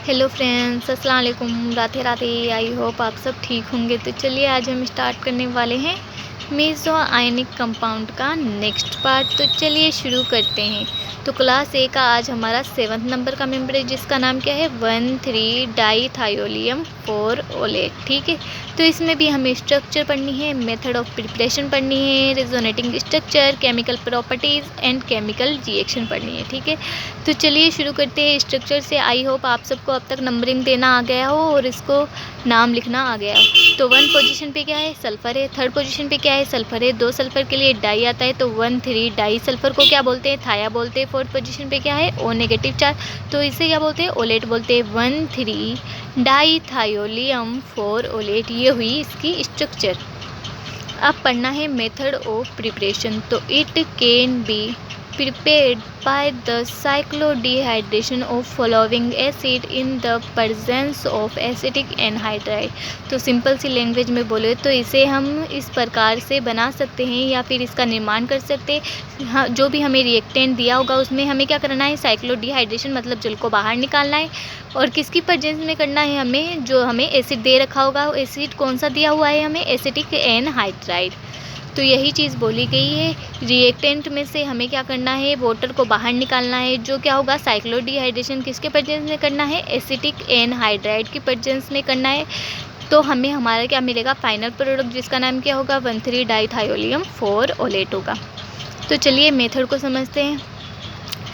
Hello friends, अस्सलाम वालेकुम। Radhe Radhe. I hope आप सब ठीक होंगे। तो चलिए आज हम स्टार्ट करने वाले हैं मेसो आयनिक कंपाउंड का नेक्स्ट पार्ट। तो चलिए शुरू करते हैं। तो क्लास ए का आज हमारा 7th नंबर का मेंबर है जिसका नाम क्या है 1,3-डाईथायोलियम 4 ओलेट। ठीक है, तो इसमें भी हमें स्ट्रक्चर पढ़नी है, मेथड ऑफ प्रिपरेशन पढ़नी है, resonating structure, chemical properties and chemical reaction पढ़नी है। ठीक है, तो चलिए शुरू करते हैं स्ट्रक्चर से। आई होप आप सबको अब तक नंबरिंग देना आ गया हो और इसको नाम लिखना आ गया हो। तो 1 पोजीशन पे क्या है, सल्फर है। 3rd पोजीशन पे क्या है, सल्फर है। 2 सल्फर के लिए डाई आता है, तो 1,3-डाई सल्फर को क्या बोलते हैं, थाया बोलते हैं। 4th पोजीशन पे क्या है, ओ नेगेटिव चार्ज, तो इसे क्या बोलते हैं, ओलेट बोलते हैं। 1,3-डाईथायोलियम 4 ओलेट, ये हुई इसकी स्ट्रक्चर। अब पढ़ना है मेथड ऑफ प्रिपरेशन। तो it can be prepared by the cyclodehydration of following acid in the presence of acetic anhydride। तो सिंपल सी लैंग्वेज में बोले तो इसे हम इस प्रकार से बना सकते हैं या फिर इसका निर्माण कर सकते हैं। हाँ, जो भी हमें रिएक्टेंट दिया होगा उसमें हमें क्या करना है, साइक्लोडिहाइड्रेशन मतलब जल को बाहर निकालना है। और किसकी प्रेजेंस में करना है, हमें जो हमें एसिड दे रखा होगा, एसिड कौन सा दिया हुआ है हमें, एसिटिक एनहाइड्राइड। तो यही चीज़ बोली गई है। रिएक्टेंट में से हमें क्या करना है, वाटर को बाहर निकालना है, जो क्या होगा, साइक्लोडिहाइड्रेशन किसके प्रेजेंस में करना है, एसिटिक एनहाइड्राइड की प्रेजेंस में करना है। तो हमें हमारा क्या मिलेगा, फाइनल प्रोडक्ट जिसका नाम क्या होगा, 1,3-डाईथायोलियम 4 ओलेट होगा। तो चलिए मेथड को समझते हैं।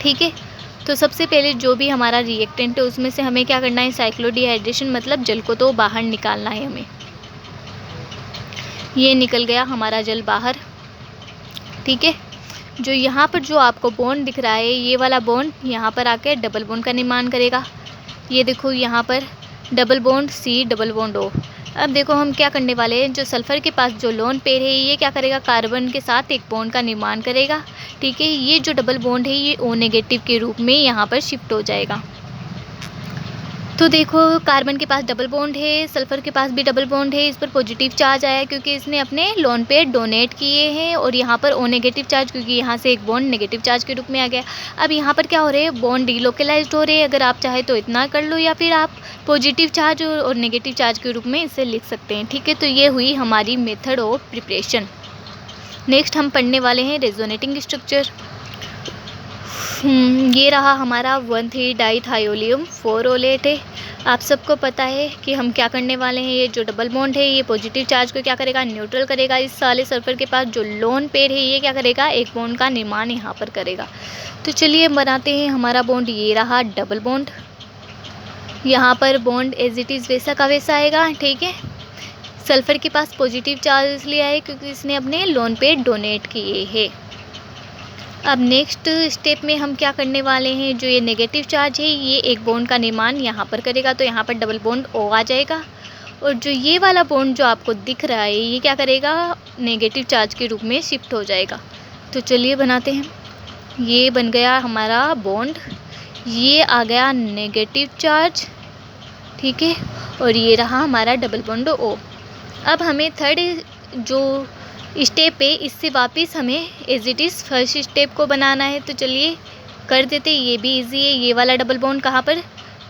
ठीक है, तो सबसे पहले जो भी हमारा रिएक्टेंट है उसमें से हमें क्या करना है, साइक्लोडिहाइड्रेशन मतलब जल को तो बाहर निकालना है हमें। ये निकल गया हमारा जल बाहर। ठीक है, जो यहाँ पर जो आपको बॉन्ड दिख रहा है, ये वाला बॉन्ड यहाँ पर आके डबल बॉन्ड का निर्माण करेगा। ये देखो यहाँ पर double bond C double bond O। अब देखो हम क्या करने वाले हैं, जो सल्फ़र के पास जो लोन पेयर है ये क्या करेगा, कार्बन के साथ एक बॉन्ड का निर्माण करेगा। ठीक है, ये जो डबल बॉन्ड है ये O नेगेटिव के रूप में यहाँ पर शिफ्ट हो जाएगा। तो देखो कार्बन के पास डबल बॉन्ड है, सल्फ़र के पास भी डबल बॉन्ड है, इस पर पॉजिटिव चार्ज आया क्योंकि इसने अपने लोन पेयर डोनेट किए हैं। और यहाँ पर ओ नेगेटिव चार्ज क्योंकि यहाँ से एक बॉन्ड नेगेटिव चार्ज के रूप में आ गया। अब यहाँ पर क्या हो रहे हैं, बॉन्ड डिलोकेलाइज्ड हो रहे हैं। अगर आप चाहे तो इतना कर लो या फिर आप पॉजिटिव चार्ज और नेगेटिव चार्ज के रूप में इसे लिख सकते हैं। ठीक है, तो ये हुई हमारी मेथड ऑफ प्रिपरेशन। नेक्स्ट हम पढ़ने वाले हैं रेजोनेटिंग स्ट्रक्चर। ये रहा हमारा 1,3-डाईथायोलियम 4 ओलेट है। आप सबको पता है कि हम क्या करने वाले हैं, ये जो डबल बॉन्ड है ये पॉजिटिव चार्ज को क्या करेगा, न्यूट्रल करेगा। इस साले सल्फर के पास जो लोन पेयर है ये क्या करेगा, एक बॉन्ड का निर्माण यहाँ पर करेगा। तो चलिए बनाते हैं हमारा बॉन्ड। ये रहा डबल बॉन्ड, यहाँ पर बॉन्ड एज इट इज़ वैसा का वैसा आएगा। ठीक है, सल्फर के पास पॉजिटिव चार्ज इसलिए आए क्योंकि इसने अपने लोन पेयर डोनेट किए हैं। अब नेक्स्ट स्टेप में हम क्या करने वाले हैं, जो ये नेगेटिव चार्ज है ये एक बॉन्ड का निर्माण यहाँ पर करेगा, तो यहाँ पर डबल बॉन्ड O आ जाएगा। और जो ये वाला बॉन्ड जो आपको दिख रहा है ये क्या करेगा, नेगेटिव चार्ज के रूप में शिफ्ट हो जाएगा। तो चलिए बनाते हैं। ये बन गया हमारा बॉन्ड, ये आ गया नेगेटिव चार्ज। ठीक है, और ये रहा हमारा डबल बॉन्ड O। अब हमें थर्ड जो स्टेप है इससे वापस हमें as it is first step को बनाना है। तो चलिए कर देते, ये भी इजी है। ये वाला डबल बॉन्ड कहाँ पर,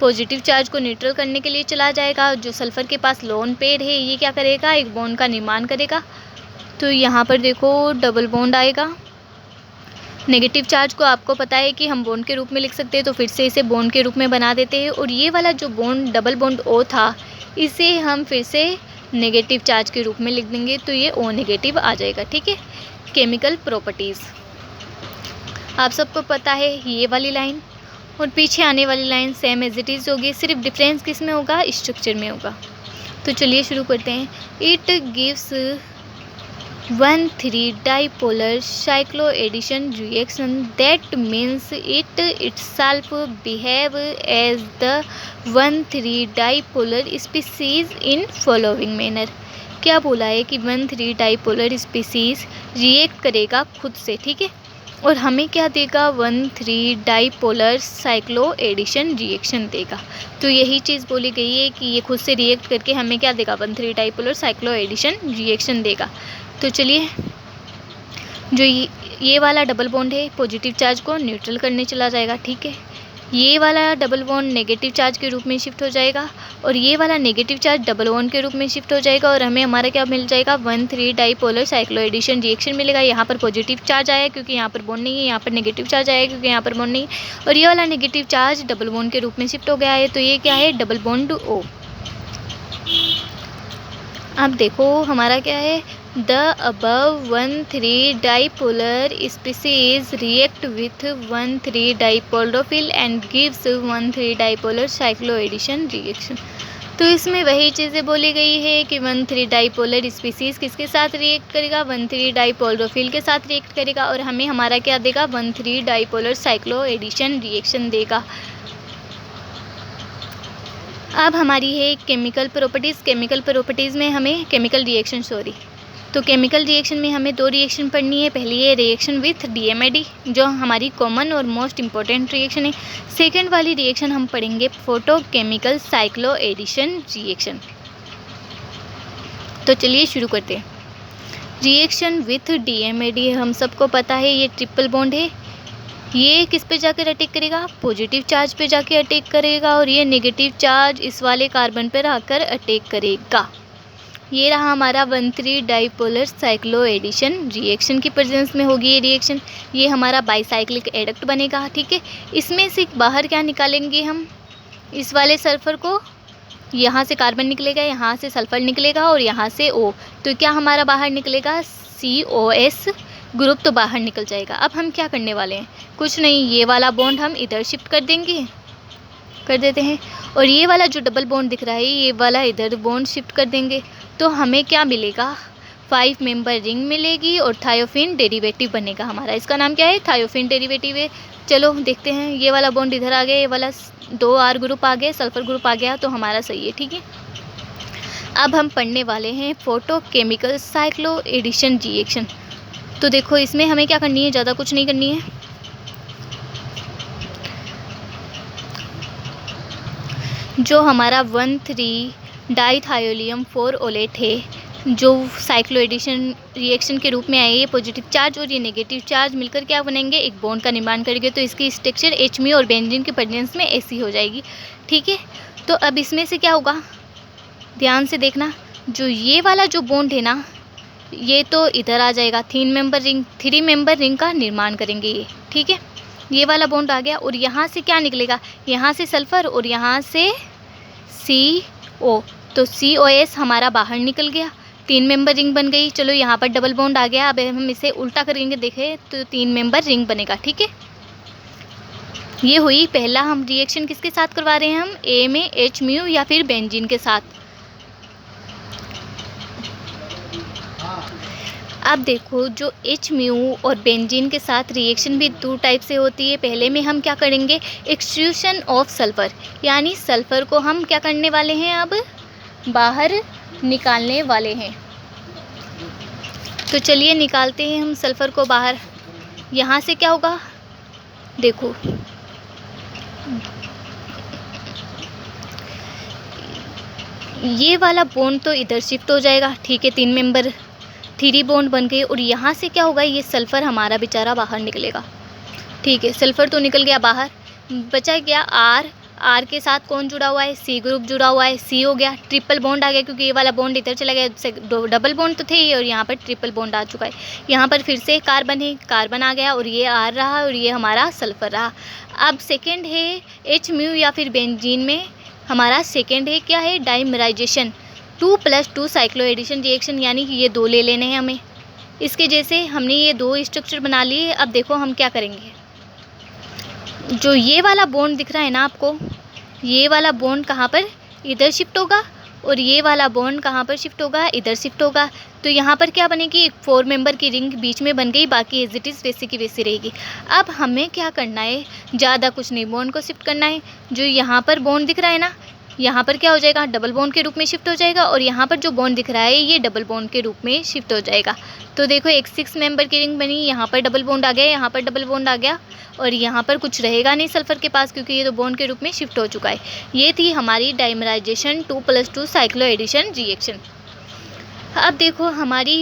पॉजिटिव चार्ज को न्यूट्रल करने के लिए चला जाएगा। जो सल्फ़र के पास लोन पेयर है ये क्या करेगा, एक बॉन्ड का निर्माण करेगा। तो यहाँ पर देखो डबल बॉन्ड आएगा। नेगेटिव चार्ज को आपको पता है कि हम बॉन्ड के रूप में लिख सकते हैं, तो फिर से इसे बॉन्ड के रूप में बना देते हैं। और ये वाला जो बॉन्ड डबल बॉन्ड O था इसे हम फिर से नेगेटिव चार्ज के रूप में लिख देंगे, तो ये O नेगेटिव आ जाएगा। ठीक है, केमिकल प्रॉपर्टीज़ आप सबको पता है, ये वाली लाइन और पीछे आने वाली line same as it is होगी, सिर्फ डिफरेंस किस में होगा, स्ट्रक्चर में होगा। तो चलिए शुरू करते हैं। It gives 1,3-dipolar cycloaddition reaction, that means it itself behave as the 1,3-dipolar species in following manner। क्या बोला है कि 1,3-dipolar species रिएक्ट करेगा खुद से। ठीक है, और हमें क्या देगा, 1,3-डाईपोलर साइक्लोएडिशन रिएक्शन देगा। तो यही चीज़ बोली गई है कि ये खुद से रिएक्ट करके हमें क्या देगा, 1,3-डाईपोलर साइक्लोएडिशन रिएक्शन देगा। तो चलिए, जो ये वाला डबल बॉन्ड है पॉजिटिव चार्ज को न्यूट्रल करने चला जाएगा। ठीक है, ये वाला डबल बॉन्ड नेगेटिव चार्ज के रूप में शिफ्ट हो जाएगा और ये वाला नेगेटिव चार्ज डबल बॉन्ड के रूप में शिफ्ट हो जाएगा और हमें हमारा क्या मिल जाएगा 1,3 डाइपोलर साइक्लोएडिशन रिएक्शन मिलेगा। यहाँ पर पॉजिटिव चार्ज आया क्योंकि यहाँ पर बॉन्ड नहीं है, यहाँ पर नेगेटिव चार्ज आया क्योंकि यहाँ पर बॉन्ड नहीं है और ये वाला नेगेटिव चार्ज डबल बॉन्ड के रूप में शिफ्ट हो गया है। तो ये क्या है, डबल बॉन्ड O। अब देखो हमारा क्या है, the above 1,3 dipolar species react with 1,3 dipolarophile and gives 1,3 dipolar cycloaddition reaction. तो इसमें वही चीज़ें बोली गई है कि 1,3 डाइपोलर स्पीसीज किसके साथ रिएक्ट करेगा, 1,3 डाइपोलोफिल के साथ रिएक्ट करेगा और हमें हमारा क्या देगा, 1,3 डाइपोलर साइक्लोएडिशन रिएक्शन देगा। अब हमारी है केमिकल प्रॉपर्टीज़। केमिकल प्रॉपर्टीज़ में हमें केमिकल रिएक्शन तो केमिकल रिएक्शन में हमें 2 रिएक्शन पढ़नी है। पहली है रिएक्शन विथ DMAD जो हमारी कॉमन और मोस्ट इम्पॉर्टेंट रिएक्शन है। सेकेंड वाली रिएक्शन हम पढ़ेंगे फोटोकेमिकल साइक्लोएडिशन रिएक्शन। तो चलिए शुरू करते हैं। रिएक्शन विथ DMAD हम सबको पता है ये ट्रिपल बॉन्ड है। ये किस पे जाकर अटैक करेगा, पॉजिटिव चार्ज पे जाके अटैक करेगा और ये नेगेटिव चार्ज इस वाले कार्बन पर आकर अटैक करेगा। ये रहा हमारा 1,3 डाइपोलर साइक्लोएडिशन रिएक्शन की प्रेजेंस में होगी ये रिएक्शन। ये हमारा बाईसाइक्लिक एडक्ट बनेगा, ठीक है। इसमें से बाहर क्या निकालेंगे हम, इस वाले सल्फर को, यहाँ से कार्बन निकलेगा, यहाँ से सल्फर निकलेगा और यहाँ से O। तो क्या हमारा बाहर निकलेगा, COS ग्रुप तो बाहर निकल जाएगा। अब हम क्या करने वाले हैं, कुछ नहीं, ये वाला बॉन्ड हम इधर शिफ्ट कर देते हैं और ये वाला जो डबल बॉन्ड दिख रहा है ये वाला इधर बॉन्ड शिफ्ट कर देंगे। तो हमें क्या मिलेगा, 5 मेंबर रिंग मिलेगी और थायोफिन डेरिवेटिव बनेगा हमारा। इसका नाम क्या है, थायोफिन डेरिवेटिव है। चलो देखते हैं, ये वाला बॉन्ड इधर आ गया, ये वाला 2 R ग्रुप आ गए, सल्फर ग्रुप आ गया, तो हमारा सही है, ठीक है। अब हम पढ़ने वाले हैं फोटोकेमिकल साइक्लोएडिशन रिएक्शन। तो देखो इसमें हमें क्या करनी है, ज़्यादा कुछ नहीं करनी है। जो हमारा 1,3 डाइथायोलियम 4 ओलेट है जो साइक्लोएडिशन रिएक्शन के रूप में आए, ये पॉजिटिव चार्ज और ये नेगेटिव चार्ज मिलकर क्या बनेंगे, एक बॉन्ड का निर्माण करेंगे। तो इसकी स्ट्रक्चर HMe और बेंजीन के प्रेजेंस में ऐसी हो जाएगी, ठीक है। तो अब इसमें से क्या होगा, ध्यान से देखना, जो ये वाला जो बॉन्ड है ना, ये तो इधर आ जाएगा, 3 मेंबर रिंग का निर्माण करेंगे ये, ठीक है। ये वाला बॉन्ड आ गया और यहाँ से क्या निकलेगा, यहाँ से सल्फर और यहाँ से CO। तो COS हमारा बाहर निकल गया, 3 मेंबर रिंग बन गई। चलो यहाँ पर डबल बॉन्ड आ गया, अब हम इसे उल्टा करेंगे, देखें तो 3 मेंबर रिंग बनेगा, ठीक है। ये हुई पहला, हम रिएक्शन किसके साथ करवा रहे हैं, हम A में HMu या फिर बेंजीन के साथ। अब देखो जो HMu और बेंजीन के साथ रिएक्शन भी 2 टाइप से होती है। पहले में हम क्या करेंगे, एक्सट्रूशन ऑफ सल्फ़र, यानी सल्फ़र को हम क्या करने वाले हैं, अब बाहर निकालने वाले हैं। तो चलिए निकालते हैं हम सल्फ़र को बाहर। यहाँ से क्या होगा, देखो ये वाला बॉन्ड तो इधर शिफ्ट हो जाएगा, ठीक है, 3 मेंबर 3 बॉन्ड बन गए और यहाँ से क्या होगा, ये सल्फ़र हमारा बेचारा बाहर निकलेगा, ठीक है। सल्फ़र तो निकल गया बाहर, बचा गया R के साथ कौन जुड़ा हुआ है, C ग्रुप जुड़ा हुआ है, C हो गया, ट्रिपल बॉन्ड आ गया क्योंकि ये वाला बॉन्ड इधर चला गया, डबल बॉन्ड तो थे और यहाँ पर ट्रिपल बॉन्ड आ चुका है। यहाँ पर फिर से कार्बन है, कार्बन आ गया और ये R रहा और ये हमारा सल्फ़र रहा। अब सेकेंड है HMu या फिर बेंजीन में हमारा सेकेंड है क्या है, डाइमराइजेशन 2+2 साइक्लोएडिशन रिएक्शन, यानी कि ये 2 ले लेने हैं हमें। इसके जैसे हमने ये 2 स्ट्रक्चर बना लिए। अब देखो हम क्या करेंगे, जो ये वाला बॉन्ड दिख रहा है ना आपको, ये वाला बॉन्ड कहाँ पर, इधर शिफ्ट होगा और ये वाला बॉन्ड कहाँ पर शिफ्ट होगा, इधर शिफ्ट होगा। तो यहाँ पर क्या बनेगी, एक 4 मेंबर की रिंग बीच में बन गई, बाकी एज इट इज़ वैसे की वैसी रहेगी। अब हमें क्या करना है, ज़्यादा कुछ नहीं, बॉन्ड को शिफ्ट करना है। जो यहाँ पर बॉन्ड दिख रहा है ना, यहाँ पर क्या हो जाएगा, डबल बॉन्ड के रूप में शिफ्ट हो जाएगा और यहाँ पर जो बॉन्ड दिख रहा है ये डबल बॉन्ड के रूप में शिफ्ट हो जाएगा। तो देखो एक 6 मेंबर की रिंग बनी, यहाँ पर डबल बॉन्ड आ गया, यहाँ पर डबल बॉन्ड आ गया और यहाँ पर कुछ रहेगा नहीं सल्फ़र के पास क्योंकि ये तो बॉन्ड के रूप में शिफ्ट हो चुका है। ये थी हमारी डाइमराइजेशन 2+2 साइक्लोएडिशन रिएक्शन। अब देखो हमारी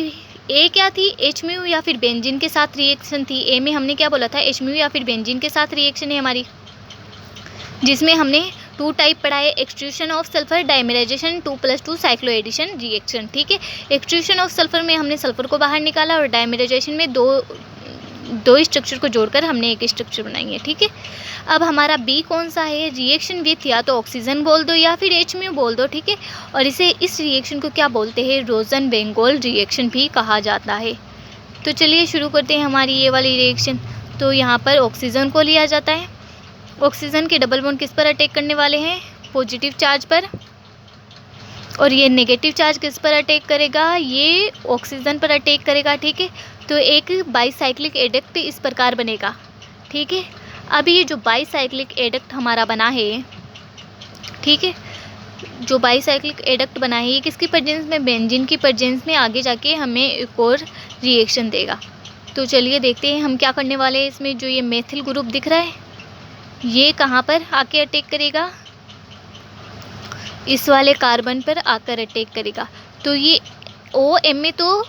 ए क्या थी, HMu या फिर बेंजीन के साथ रिएक्शन थी। ए में हमने क्या बोला था, HMu या फिर बेंजीन के साथ रिएक्शन है हमारी। जिसमें हमने 2 टाइप पढ़ा है, extrusion of sulphur, dimerisation, 2+2 cycloaddition reaction. ठीक है, एक्सट्रूशन ऑफ सल्फर में हमने सल्फर को बाहर निकाला और डाइमेराइजेशन में दो स्ट्रक्चर को जोड़कर हमने एक स्ट्रक्चर बनाई है। ठीक है, अब हमारा बी कौन सा है, रिएक्शन विथ या तो ऑक्सीजन बोल दो या फिर HMU बोल दो। ठीक है, और इस रिएक्शन को क्या बोलते हैं, रोजन-बेंगोल रिएक्शन भी कहा जाता है। तो चलिए शुरू करते हैं हमारी ये वाली रिएक्शन। तो यहाँ पर ऑक्सीजन को लिया जाता है, ऑक्सीजन के डबल बॉन्ड किस पर अटैक करने वाले हैं, पॉजिटिव चार्ज पर, और ये नेगेटिव चार्ज किस पर अटैक करेगा, ये ऑक्सीजन पर अटैक करेगा। ठीक है, तो एक बाईसाइक्लिक एडक्ट इस प्रकार बनेगा। ठीक है, अब ये जो बाईसाइक्लिक एडक्ट हमारा बना है, ठीक है, जो बाईसाइक्लिक एडक्ट बना है ये किसकी प्रेजेंस में, बेंजीन की प्रेजेंस में आगे जाके हमें एक और रिएक्शन देगा। तो चलिए देखते हैं हम क्या करने वाले हैं इसमें। जो ये मेथिल ग्रुप दिख रहा है ये कहाँ पर आके अटैक करेगा, इस वाले कार्बन पर आकर अटैक करेगा। तो ये OM में तो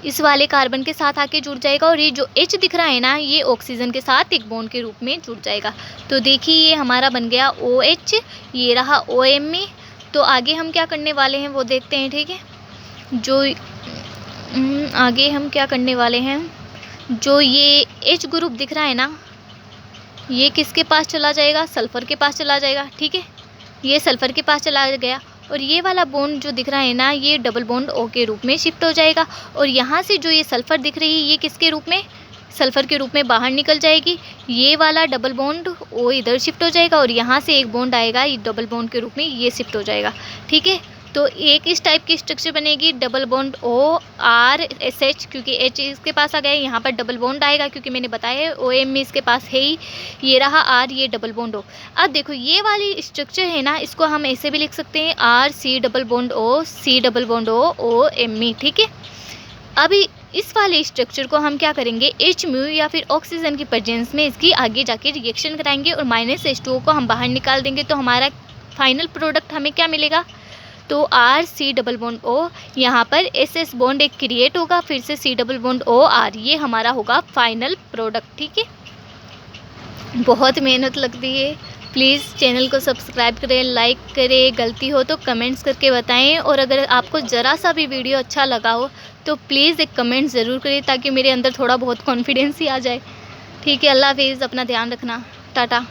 इस वाले कार्बन के साथ आके जुड़ जाएगा और ये जो H दिख रहा है ना ये ऑक्सीजन के साथ एक बॉन्ड के रूप में जुड़ जाएगा। तो देखिए ये हमारा बन गया OH, ये रहा OM में। तो आगे हम क्या करने वाले हैं वो देखते हैं। ठीक है, जो आगे हम क्या करने वाले हैं, जो ये H ग्रुप दिख रहा है ना ये किसके पास चला जाएगा, सल्फ़र के पास चला जाएगा। ठीक है, ये सल्फ़र के पास चला गया और ये वाला बॉन्ड जो दिख रहा है ना ये डबल बॉन्ड O के रूप में शिफ्ट हो जाएगा। और यहाँ से जो ये सल्फ़र दिख रही है ये किसके रूप में, सल्फ़र के रूप में बाहर निकल जाएगी। ये वाला डबल बॉन्ड O इधर शिफ्ट हो जाएगा और यहाँ से एक बॉन्ड आएगा ये डबल बॉन्ड के रूप में ये शिफ्ट हो जाएगा। ठीक है, तो एक इस टाइप की स्ट्रक्चर बनेगी, डबल बॉन्ड ORSH, क्योंकि H इसके पास आ गया है, यहाँ पर डबल बॉन्ड आएगा क्योंकि मैंने बताया है OM में इसके पास है ही, ये रहा R, ये डबल बॉन्ड O। अब देखो ये वाली स्ट्रक्चर है ना इसको हम ऐसे भी लिख सकते हैं RC double bond O, C double bond O, OMe। ठीक है, अभी इस वाले स्ट्रक्चर को हम क्या करेंगे, HMU या फिर ऑक्सीजन की प्रेजेंस में इसकी आगे जाके रिएक्शन कराएंगे और -H2O को हम बाहर निकाल देंगे। तो हमारा फाइनल प्रोडक्ट हमें क्या मिलेगा, तो RC डबल बॉन्ड O, यहाँ पर SS बॉन्ड एक क्रिएट होगा, फिर से C double bond O R, ये हमारा होगा फाइनल प्रोडक्ट। ठीक है, बहुत मेहनत लगती है, प्लीज़ चैनल को सब्सक्राइब करें, लाइक करें, गलती हो तो कमेंट्स करके बताएं। और अगर आपको ज़रा सा भी वीडियो अच्छा लगा हो तो प्लीज़ एक कमेंट ज़रूर करें ताकि मेरे अंदर थोड़ा बहुत कॉन्फिडेंस ही आ जाए। ठीक है, अल्लाह हाफिज़, अपना ध्यान रखना, टाटा।